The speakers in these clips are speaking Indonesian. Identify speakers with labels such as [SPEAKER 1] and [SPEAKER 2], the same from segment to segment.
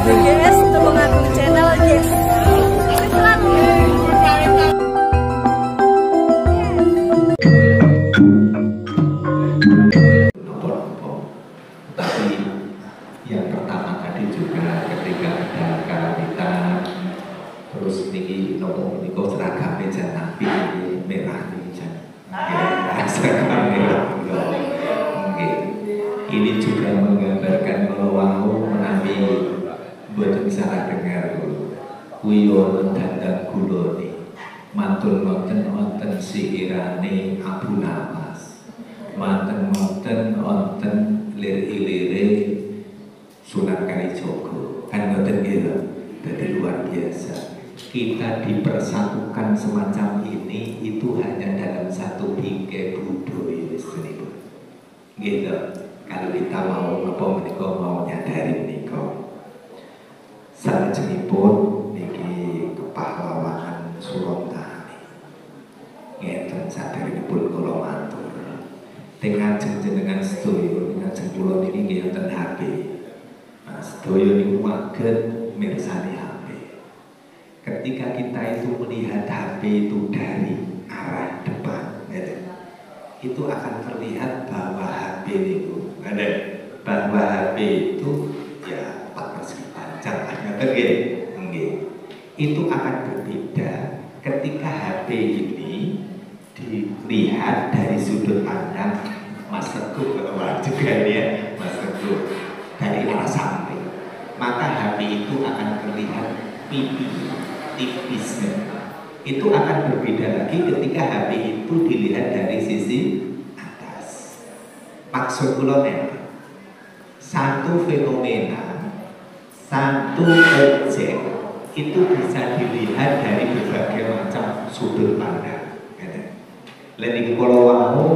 [SPEAKER 1] BGS Tulungagung Channel, yes. Selalu.
[SPEAKER 2] Tapi yang pertama tadi juga ketika ada karantina, terus niki nopo niko seragam meja nabi merah ini seragam merah. Ini juga menggambarkan bahwa menawi buat salah dengar kuyon dandang gulone mantul wonten sikirane Abu Nawas manten wonten lir-ilire Sunan Kalijogo kan ngoten nggih. Jadi luar biasa kita dipersatukan semacam ini itu hanya dalam satu bingkai budaya istimewa gitu. Kalau kita mau apa menika mau nyadari menika salajengipun niki kepahlawanan Surontani ngeten saderengipun kula matur teng ajeng jenengan sedaya ngajeng kula niki nggih wonten HP. Sedaya niku maget mirsani HP. Ketika kita itu melihat HP itu dari arah depan itu akan terlihat bahwa HP itu bahwa HP itu ya 4 persegi panjang itu akan berbeda ketika HP ini dilihat dari sudut pandang Mas Teguh juga ya Mas Teguh dari arah samping, maka HP itu akan terlihat pipi tipisnya. Itu akan berbeda lagi ketika HP itu dilihat dari sisi atas. Maksud kula satu fenomena, satu objek itu bisa dilihat dari berbagai macam sudut pandang. Lha kula wau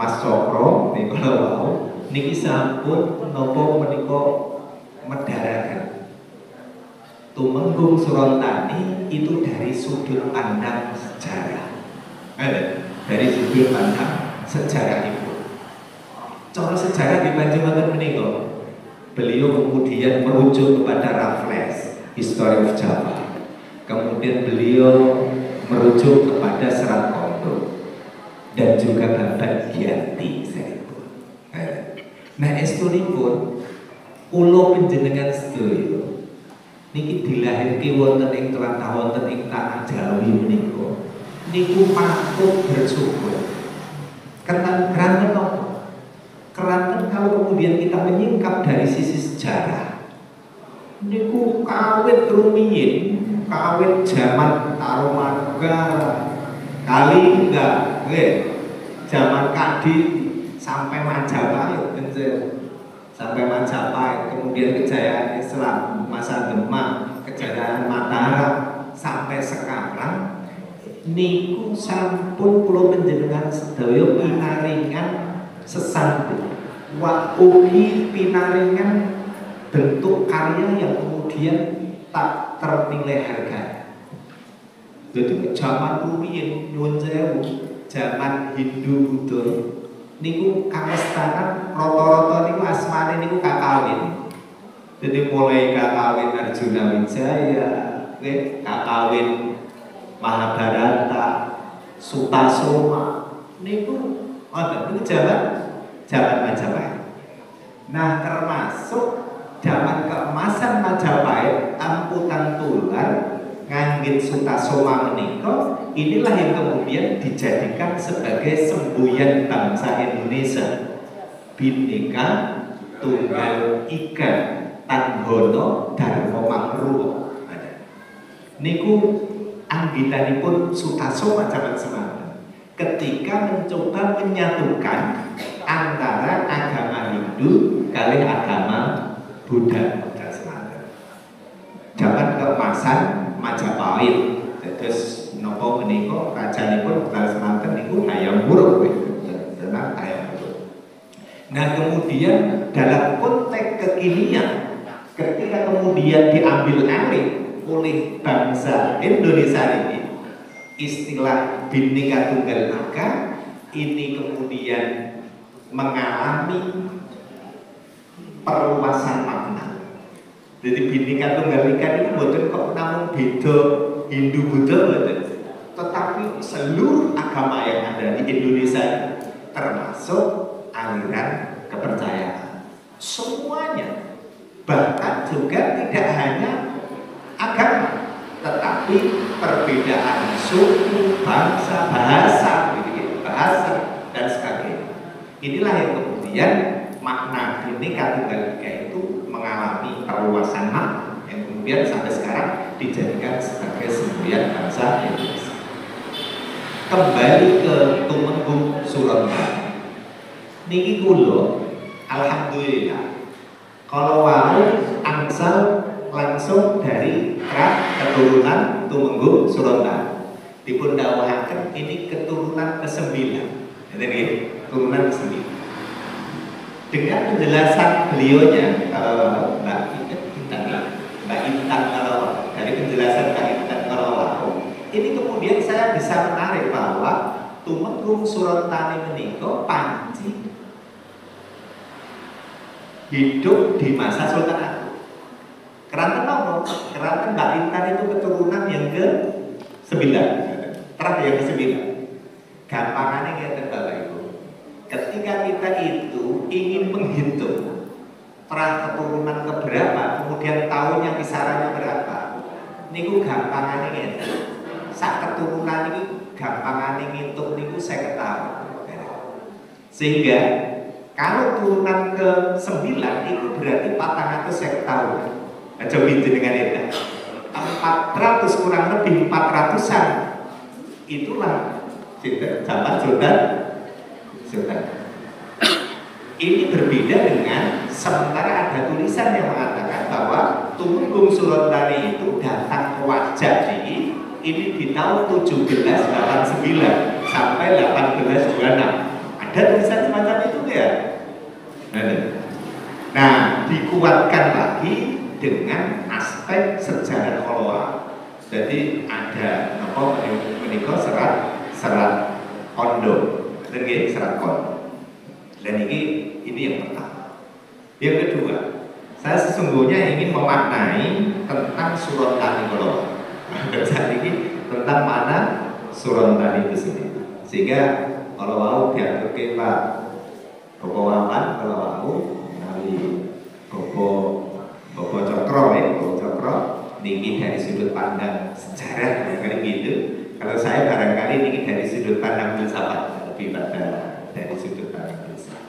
[SPEAKER 2] Mas Cokro niki kula wau niki sampun menapa menika medharaken Tumenggung Surontani itu dari sudut pandang sejarah, dari sudut pandang sejarah itu. Cara sejarah dipanjenengan menika, beliau kemudian merujuk kepada Raffles, History of Java. Kemudian beliau merujuk kepada Serat Kondo dan juga Babad Giyanti. Nah, estunipun kula panjenengan sedaya niki dilahirke wonten ing tlatah wonten ing tanah Jawi menika niku patut bersyukur. Keranten napa? Keranten kalau kemudian kita menyingkap dari sisi sejarah niku kawit rumiyin, kawit zaman Tarumanagara, Kalingga, zaman Kadiri sampai Majapahit, sampai Majapahit, kemudian kejayaan Islam masa Demak, kejayaan Mataram sampai sekarang niku sampun kula panjenengan sedaya pinaringan sesambung wa ugi pinaringan bentuk karya yang kemudian tak ternilai harganya. Jadi zaman rumiyin nyuwun sewu, zaman Hindu Buddha niku kamestanan rata-rata niku asmane niku kakawin. Jadi mulai kakawin Arjuna Wijaya, kakawin Mahabharata, Sutasoma, niku zaman Majapahit. Nah, termasuk zaman keemasan Majapahit, amputan tular nganggit Sutasoma menika, inilah yang kemudian dijadikan sebagai semboyan bangsa Indonesia. Bhinneka Tunggal Ika Tanhono Dharma Mangruwa. Niku anggitanipun Sutasoma zaman semanten ketika mencoba menyatukan antara agama Hindu kali agama Buddha pada semanten. Zaman keemasan Majapahit, terus nopo menika rajanipun pada semanten niku Hayam Wuruk, tenang Hayam Wuruk. Nah, kemudian dalam konteks kekinian ketika kemudian diambil alih oleh bangsa Indonesia ini istilah Bhinneka Tunggal Ika ini kemudian mengalami perluasan makna. Jadi Bhinneka Tunggal Ika ini bukan kok namun beda Hindu Buddha bukan, tetapi seluruh agama yang ada di Indonesia termasuk aliran kepercayaan semuanya, bahkan juga tidak hanya agama tetapi perbedaan suku, bangsa, bahasa dan sebagainya. Inilah yang kemudian makna Bhinneka Tunggal Ika itu mengalami perluasan makna yang kemudian sampai sekarang dijadikan sebagai semboyan bangsa Indonesia. Kembali ke Tumenggung Surontani. Niki kula alhamdulillah kalau wau angsal langsung dari keturunan Tumenggung Surontani. Dipun dawuhaken ini keturunan ke-9. Jadi keturunan ke-9. Dengan penjelasan beliaunya Mbak Intan kalau dari penjelasan Mbak Intan kalau ini kemudian saya bisa menarik bahwa Tumenggung Surontani menika panci hidup di masa Sultan Agung. Keranten nopo? Keranten Mbak Intan itu keturunan yang ke-9. Terakhir yang ke-9. Gampangannya ngeten Bapak Ibu. Ketika kita itu ingin menghitung keturunan keberapa, kemudian tahunnya kisarannya berapa, niku gampangannya ngeten. Sak keturunan ini gampangannya ngitung niku 50 tahun. Sehingga kalau turunan ke-9 itu berarti 450 tahun. Coba dengan itu 400 kurang lebih 400-an. Itulah zaman Sultan. Ini berbeda dengan sementara ada tulisan yang mengatakan bahwa Tumenggung Surontani itu datang ke Wajah ini di tahun 1789 sampai 1826. Ada tulisan semacam itu ya. Nah, dikuatkan lagi dengan aspek sejarah kolonial. Jadi ada apa menika serat kondo, dan serat kondo. Dan ini yang pertama. Yang kedua, saya sesungguhnya ingin memaknai tentang Surontani kolonial. Dan saat ini tentang mana Surontani itu sendiri. Sehingga kalau mau diatur ke Pak Bopo Wawan, kalau mau dari Bopo Cokro ya, Bopo Cokro niki dari sudut pandang sejarah barangkali gitu. Kalau saya barangkali niki dari sudut pandang filsafat, lebih pada dari sudut pandang filsafat.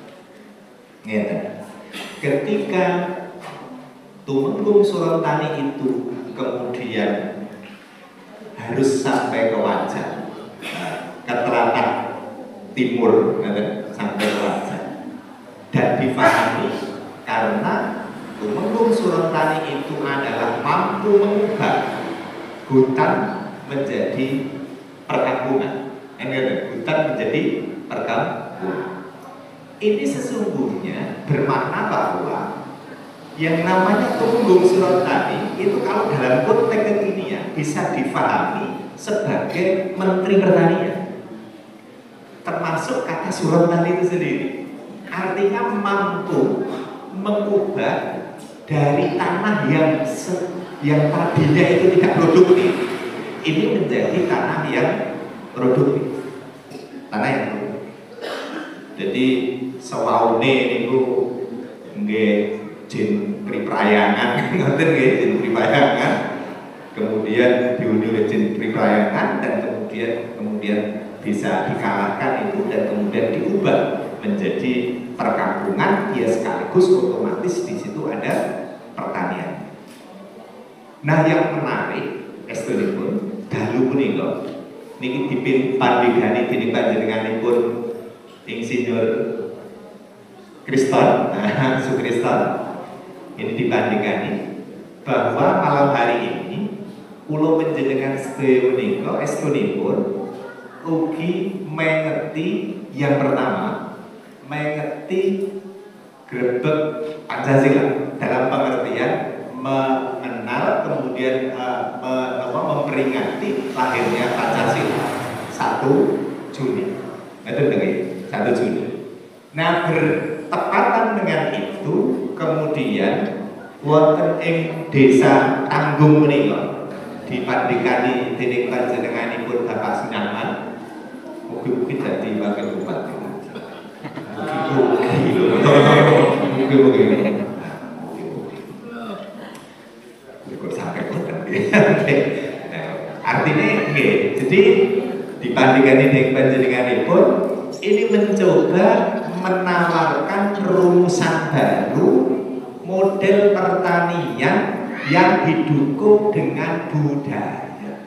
[SPEAKER 2] Ketika Tumenggung Surontani itu kemudian harus sampai ke Wajah, ke telapak timur, sampai ke Wajah, dan difahami karena Tumenggung Surontani itu adalah mampu mengubah hutan menjadi perkampungan. Hutan menjadi perkampungan. Ini sesungguhnya bermakna bahwa yang namanya Tumenggung Surontani itu kalau dalam konteks kekinian bisa difahami sebagai Menteri Pertanian. Termasuk kata Surontani itu sendiri. Artinya mampu mengubah dari tanah yang tadinya itu tidak produktif, ini menjadi tanah yang produktif. Tanah yang produktif. Jadi sewaune niku nggih jin priprayangan, ngoten nggih jin priprayangan. Kemudian diundi oleh jin priprayangan dan kemudian bisa dikalahkan itu dan kemudian diubah menjadi perkampungan, ya sekaligus otomatis di situ ada pertanian. Nah yang menarik estunipun dalu punika niki dipandhingani dening panjenenganipun Insinyur Kriston, Sukriston. Ini dibandingkan bahwa malam hari ini kula panjenengan sedaya menika estunipun ugi mengerti yang pertama, mengerti grebeg Pancasila dalam pengertian mengenal kemudian memperingati lahirnya Pancasila 1 Juni. Itu dengan 1 Juni. Nah bertepatan dengan itu kemudian wonten ing desa Tanggung menika dipandhikani dening panjenenganipun Bapak Sunyaman mugi-mugi dadi wakil bupati. Mugi-mugi. Kok sampai wonten artinya nggih. Jadi dibandingkan dengan panjenenganipun ini mencoba menawarkan rumusan baru model pertanian yang didukung dengan budaya.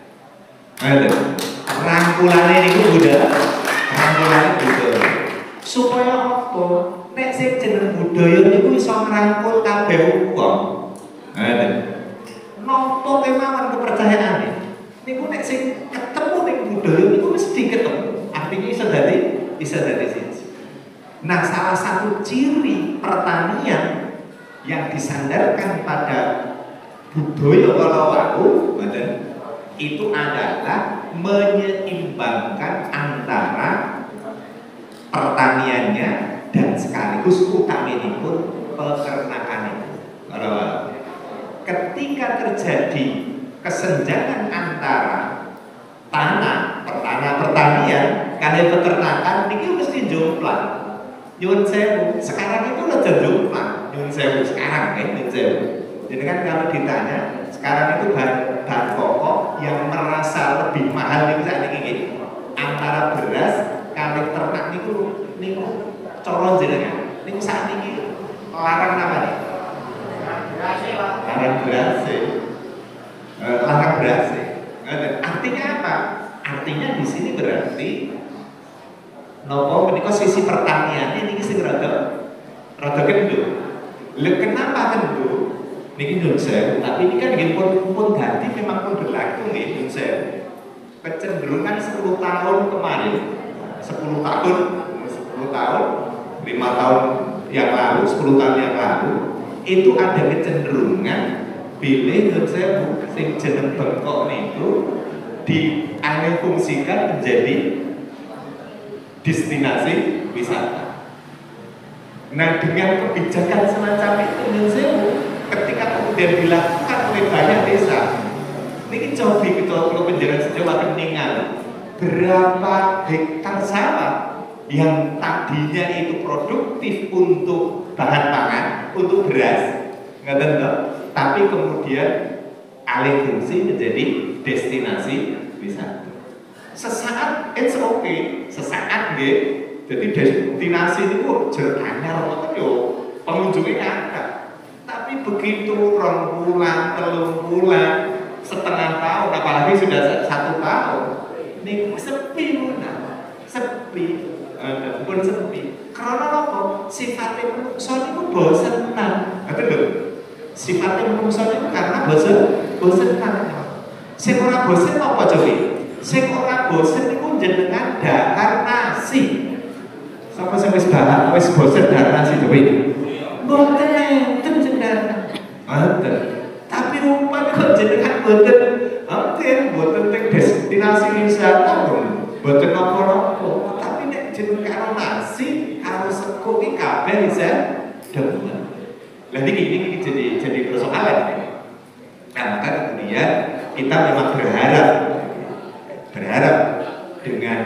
[SPEAKER 2] Rangkulannya ini budaya, rangkulannya budaya. Supaya apa? Nek sing jeneng budaya niku iso ngrangkul kabeh wong. Napa kemawon kepercayaane? Niku nek sing ketemu ning budaya niku mesti ketemu. Artinya bisa dari sini. Nah, salah satu ciri pertanian yang disandarkan pada budaya kalau itu adalah menyeimbangkan antara pertaniannya dan sekaligus utaminipun peternakan. Kalau ketika terjadi kesenjangan antara pertanian kalian peternakan ini mesti jomplang. Nyun sewu, sekarang itu aja jomplang. Nyun sewu sekarang nyun sewu. Jadi kan kalau ditanya sekarang itu bahan pokok yang merasa lebih mahal nih saat ini antara beras kali ternak niku coron jenengan. Niku saat ini larang apa nih? Larang beras. Larang beras. Artinya apa? Artinya di sini berarti nopo menika sisi pertaniannya niki sing rada kendor. Lha kenapa kendor? Niki nyun sewu, tapi ini kan nggih pun ganti memang pun berlaku nggih nyun sewu. Kecenderungan 10 tahun kemarin, 10 tahun, 5 tahun yang lalu, 10 tahun yang lalu itu ada kecenderungan pilih nyun sewu sing jeneng bengkok niku dialih fungsikan menjadi destinasi wisata. Nah, dengan kebijakan semacam itu nyun sewu ketika kemudian dilakukan oleh banyak desa, ini coba kita kalau penjalan sejauh keningan berapa hektar sawah yang tadinya itu produktif untuk bahan pangan, untuk beras, nggak tapi kemudian alih fungsi menjadi destinasi wisata. Sesaat it's okay, sesaat nggih. Jadi destinasi itu jeranyar apa yo pengunjungnya angkat. Tapi begitu 2 bulan, 3 bulan, setengah tahun, apalagi sudah 1 tahun, ini sepi mana? Sepi, bukan sepi. Karena apa? Sifatnya manusia itu bosenan. Betul? Sifatnya manusia itu karena bosenan. Sing ora bosen apa coba? Sing ora bosen itu jenengan dahar nasi. Sapa sing wis dahar, wis bosen dahar nasi coba? Boten enten jenengan. Boten. Tapi umpama kok jenengan boten, boten teng destinasi wisata boten napa-napa. Tapi nek jeneng karo nasi, karo sego iki kabeh bisa demen. Lah ini jadi persoalan. Nah, maka kemudian kita memang berharap dengan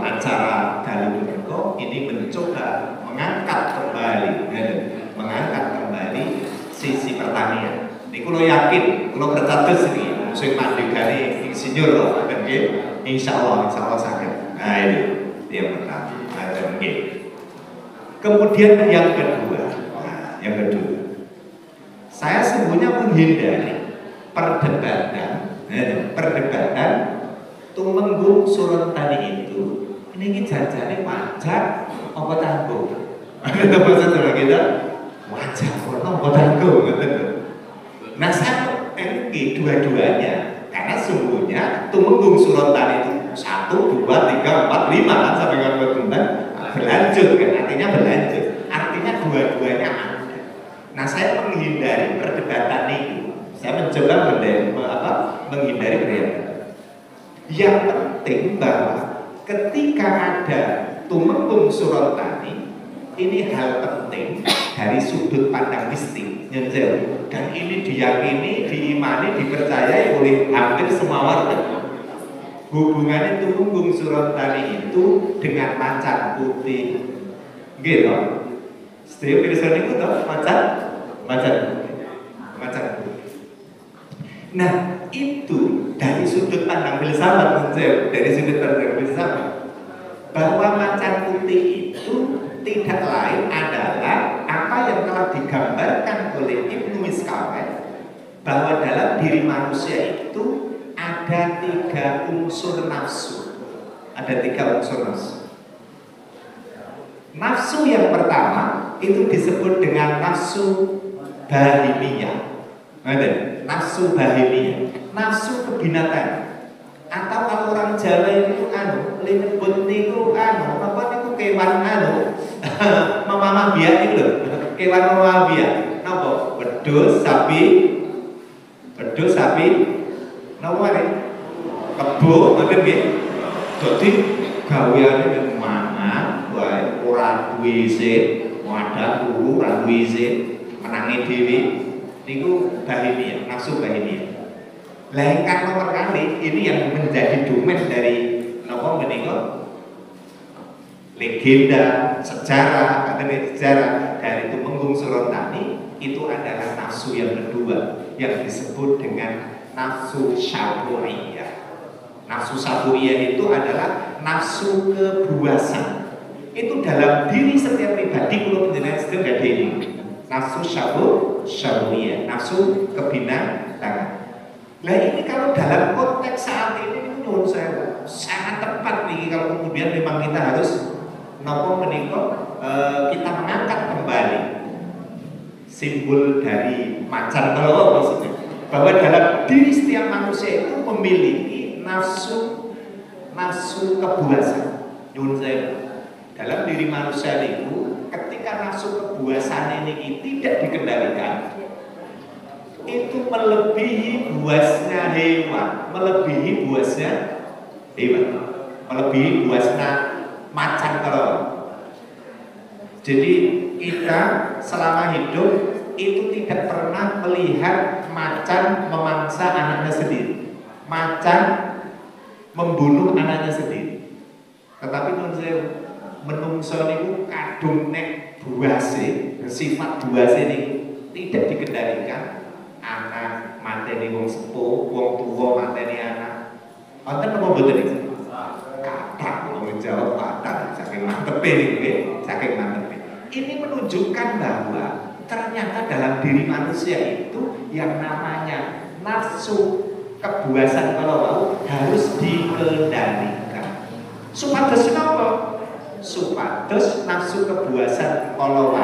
[SPEAKER 2] acara Dalu Menika ini mencoba mengangkat kembali sisi pertanian. Ini kalau yakin, kalau percatus ini musim mandekane insinyur loh, kan insya Allah sakit. Nah ini yang pertama. Kemudian yang kedua, saya sesungguhnya menghindari perdebatan tumenggung surun tadi itu. Ini janjane wajar apa tanggung? Ada maksudnya kita wajar apa tanggung? Nah saya dua-duanya karena sungguhnya tumenggung surun tadi itu 1, 2, 3, 4, 5 kan sampai kan berlanjut kan artinya dua-duanya ada. Nah saya menghindari perdebatan itu. Saya mencoba menghindari perdebatan. Yang penting bahwa ketika ada tumenggung surun tani, ini hal penting dari sudut pandang mistik. Nyenzel. Dan ini diyakini, diimani, dipercayai oleh hampir semua warga. Hubungannya Tumenggung Surontani itu dengan macan putih. Gitu. Setiap pirsa niku to macan putih. Nah, itu dari sudut pandang filsafat, dari sudut pandang filsafat, bahwa macan putih itu tidak lain adalah apa yang telah digambarkan oleh Ibnu Miskawet, bahwa dalam diri manusia itu ada 3 unsur nafsu. Ada 3 unsur nafsu. Nafsu yang pertama itu disebut dengan nafsu bahimiyah. Nafsu bahimiyah, nafsu kebinatangan. Atau kalau orang Jawa itu nyebut niku apa niku kewan mamah biak itu lho. Kewan mamah biak. Napa? Wedhus, sapi. Napa rek? Kebo, ngoten nggih. Dadi gaweane mangan wae ora duwe isin, wadah turu ora duwe isin, menangi dhewe. Niku bahimiyah, nafsu bahimiyah. Lah ingkang nomor kali ini yang menjadi domain dari napa menika legenda, sejarah dari Tumenggung Surontani itu adalah nafsu yang kedua yang disebut dengan nafsu syaburiyah. Nafsu syaburiyah itu adalah nafsu kebuasan. Itu dalam diri setiap pribadi kula panjenengan sedaya gadhe ini. Nafsu syaburiyah, nafsu kebinatangan. Nah ini kalau dalam konteks saat ini menurut saya sangat tepat nih kalau kemudian memang kita harus kita mengangkat kembali simbol dari macan kalau maksudnya bahwa dalam diri setiap manusia itu memiliki nafsu kebuasan. Menurut saya dalam diri manusia itu ketika nafsu kebuasan ini tidak dikendalikan, itu melebihi buasnya hewan, melebihi buasnya macan kalau. Jadi kita selama hidup itu tidak pernah melihat macan memangsa anaknya sendiri, macan membunuh anaknya sendiri. Tetapi menurut saya menungso niku kadung nek buase, sifat buase niku tidak dikendalikan. Anak mateni wong sepuh, wong tua mateni anak. Wonten apa mboten iki? Kathah wong Jawa kathah saking mantepe niku, saking mantepe. Ini menunjukkan bahwa ternyata dalam diri manusia itu yang namanya nafsu kebuasan kalau harus dikendalikan. Supados napa? Supados nafsu kebuasan kalau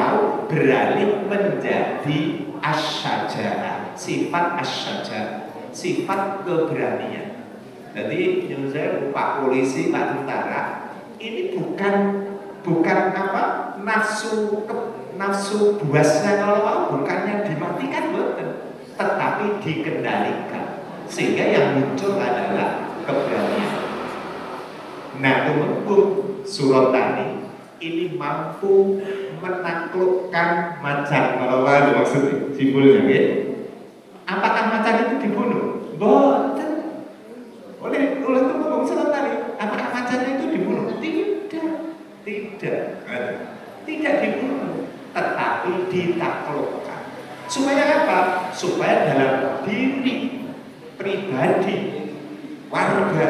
[SPEAKER 2] beralih menjadi asyajarah, sifat asyajarah, sifat keberanian. Jadi menurut saya Pak Polisi, Pak Tentara ini bukan apa nafsu buasnya kalau bukannya dimatikan tetapi dikendalikan sehingga yang muncul adalah keberanian. Nah, Tumenggung Surontani ini mampu menaklukkan macan kalau maksudnya simbolnya ya. Apakah macan itu dibunuh? Boten. Oleh Tumenggung Surontani, apakah macan itu dibunuh? Tidak dibunuh, tetapi ditaklukkan. Supaya apa? Supaya dalam diri pribadi warga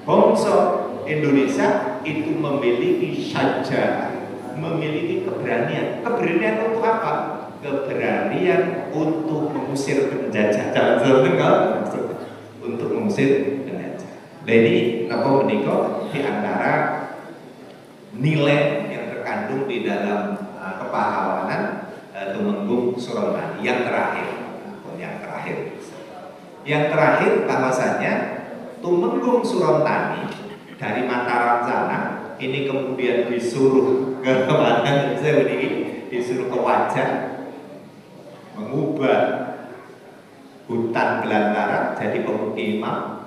[SPEAKER 2] bangsa Indonesia itu memiliki syaja'ah, memiliki keberanian. Keberanian untuk apa? Keberanian untuk mengusir penjajah. Jangan salah untuk mengusir penjajah. Nah ini apa menikah di antara nilai yang terkandung di dalam kepahlawanan Tumenggung Surontani. Yang terakhir bahwasanya Tumenggung Surontani dari Mataram sana ini kemudian disuruh ke mana? Disuruh ke Wajah mengubah hutan belantara jadi pemukiman.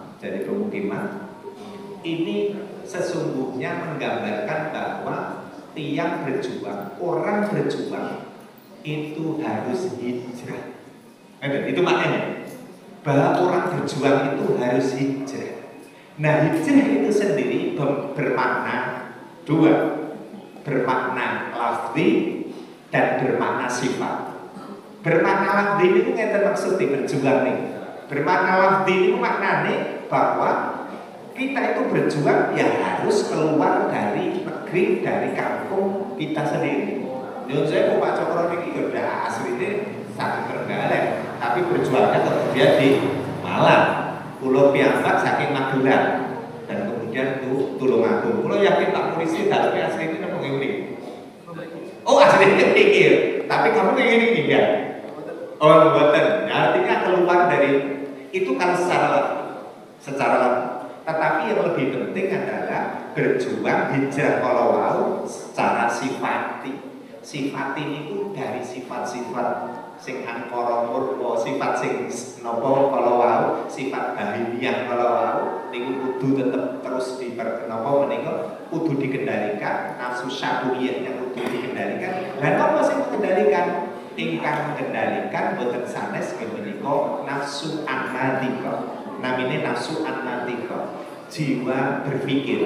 [SPEAKER 2] Ini sesungguhnya menggambarkan bahwa tiang berjuang, orang berjuang itu harus hijrah. Itu maknanya bahwa orang berjuang itu harus hijrah. Nah, hijrah itu sendiri bermakna dua, bermakna lafzi dan bermakna sifat. Bermakna lafzi itu ngeten maksudnya berjuang nih. Bermakna lafzi itu maknanya bahwa kita itu berjuang ya harus keluar dari negeri, dari kampung kita sendiri. Nyun saya Pak Cokro ini udah aslinya satu Trenggalek, tapi berjuangnya kemudian di Malang, Pulau Piyambak saking Madura, dan kemudian Tulungagung. Pulau yakin Pak Polisi dalamnya asli itu namanya ini. Oh aslinya ini, tapi kamu kayak gini ya? Oh buatan. Artinya keluar dari itu kan secara tetapi yang lebih penting adalah berjuang hijrah kalau mau secara sifati. Sifat ini itu dari sifat-sifat sing angkara murwa, sifat sing napa kalau wau, sifat bahimiyah kalau wau niku kudu tetep terus diperkenapa menika kudu dikendalikan, nafsu syahwiyah yang kudu dikendalikan. Lah napa sing mengendalikan? Ingkang mengendalikan boten sanes menika nafsu annatika. Namine nafsu annatika. Jiwa berpikir.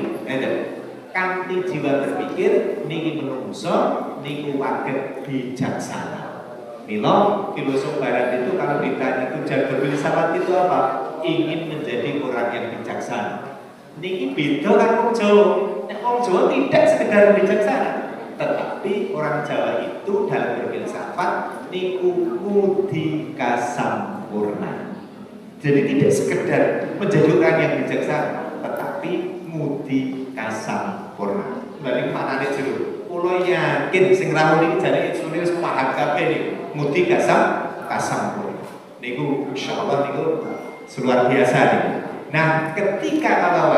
[SPEAKER 2] Kanthi jiwa berpikir niki menungso niku waget bijaksana. Mila filosof barat itu kalau ditanya tujuan berfilsafat itu apa? Ingin menjadi orang yang bijaksana. Niki beda kan wong Jawa. Nek wong Jawa tidak sekedar bijaksana, tetapi orang Jawa itu dalam berfilsafat niku mudika sampurna. Jadi tidak sekedar menjadi orang yang bijaksana, tetapi mudika sampurna. Balik maknane jero. Kula yakin sing rawuh iki jane insune wis paham kabeh niku. Mudika sampurna. Niku insyaallah niku luar biasa nih. Nah, ketika kalau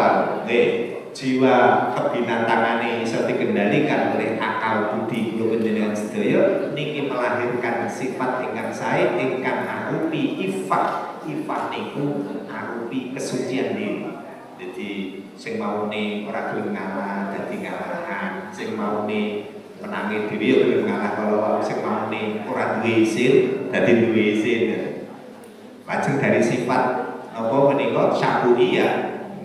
[SPEAKER 2] jiwa kebinatangane iso dikendalikan oleh akal budi kula panjenengan sedaya niki melahirkan sifat ingkang sae ingkang arupi ifah. Ifah niku arupi kesucian diri. Jadi sing maune ora gelem ngalah dadi ngalahan, sing maune menangi dhewe ya gelem ngalah kalau sing maune ora duwe isin dadi duwe isin. Lajeng dari sifat apa menika syahwiyah,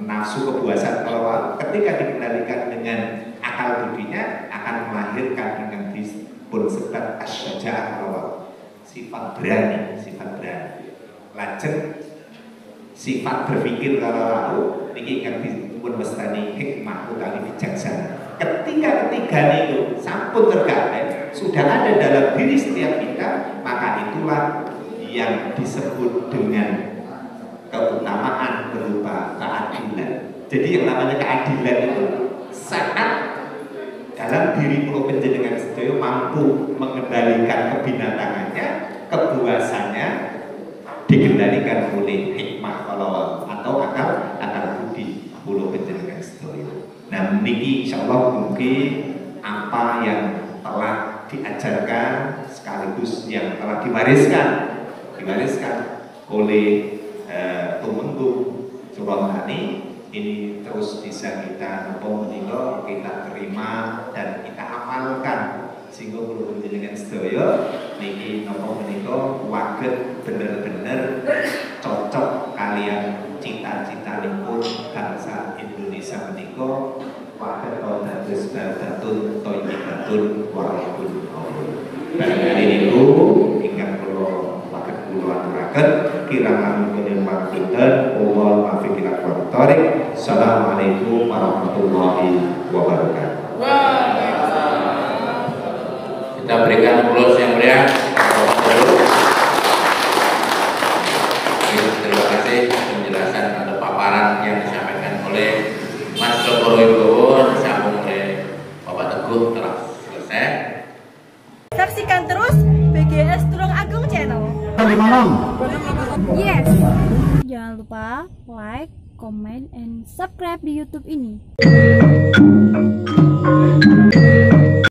[SPEAKER 2] nafsu kepuasan kalau ketika dikendalikan dengan akal budinya akan melahirkan yang disebut sebat asy-syaja'ah kalau sifat berani, lajeng sifat berpikir kalau niki kan dipun mestani hikmah utawi bijaksana. Ketika niku sampun tergapai, sudah ada dalam diri setiap kita, maka itulah yang disebut dengan keutamaan berupa keadilan. Jadi yang namanya keadilan itu saat dalam diri pulau panjenengan sedaya mampu mengendalikan kebinatangannya, kebuasannya dikendalikan oleh hikmah kalau atau akal budi pulau panjenengan sedaya. Nah niki insyaallah mungkin apa yang telah diajarkan sekaligus yang telah diwariskan oleh Tumenggung Surabaya ini terus bisa kita kita terima dan kita amalkan sehingga kula panjenengan sedaya niki napa menika waget bener-bener cocok kalian cita-citanipun bangsa Indonesia menika waget dados baldatun thayyibatun wa rabbun ghafur. Barangkali niku ingkang kula waget kula aturaken kirang langkung pangapunten Allah maafi ila thoriq. Assalamualaikum warahmatullahi wabarakatuh.
[SPEAKER 3] Kita berikan aplaus yang meriah. Terima kasih penjelasan atau paparan yang disampaikan oleh Mas Joko Wibowo disambung oleh Bapak Teguh telah selesai.
[SPEAKER 1] Saksikan terus BGS Tulungagung Channel. Yes. Jangan lupa like, comment, and subscribe di YouTube ini.